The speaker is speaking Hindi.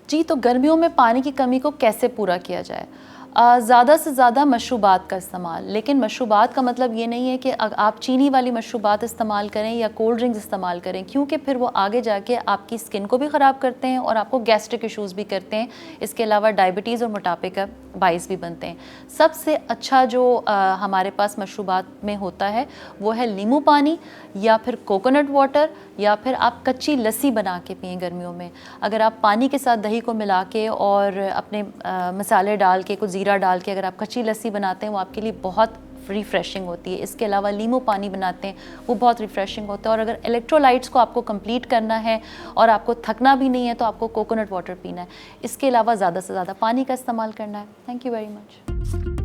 जी, तो गर्मियों में पानी की कमी को कैसे पूरा किया जाए? ज़्यादा से ज़्यादा मशरूबात का इस्तेमाल, लेकिन मशरूबात का मतलब ये नहीं है कि आप चीनी वाली मशरूबात इस्तेमाल करें या कोल्ड ड्रिंक्स इस्तेमाल करें, क्योंकि फिर वो आगे जाके आपकी स्किन को भी ख़राब करते हैं और आपको गैस्ट्रिक इश्यूज़ भी करते हैं। इसके अलावा डायबिटीज़ और मोटापे का बाइस भी बनते हैं। सबसे अच्छा जो हमारे पास मशरूबात में होता है वो है नींबू पानी या फिर कोकोनट वाटर, या फिर आप कच्ची लस्सी बना के पिएँ गर्मियों में। अगर आप पानी के साथ दही को मिला के और अपने मसाले डाल के, कुछ ज़ीरा डाल के अगर आप कच्ची लस्सी बनाते हैं, वो आपके लिए बहुत रिफ़्रेशिंग होती है। इसके अलावा नींबू पानी बनाते हैं, वो बहुत रिफ़्रेशिंग होता है। और अगर इलेक्ट्रोलाइट्स को आपको कंप्लीट करना है और आपको थकना भी नहीं है, तो आपको कोकोनट वाटर पीना है। इसके अलावा ज़्यादा से ज़्यादा पानी का इस्तेमाल करना है। Thank you very much.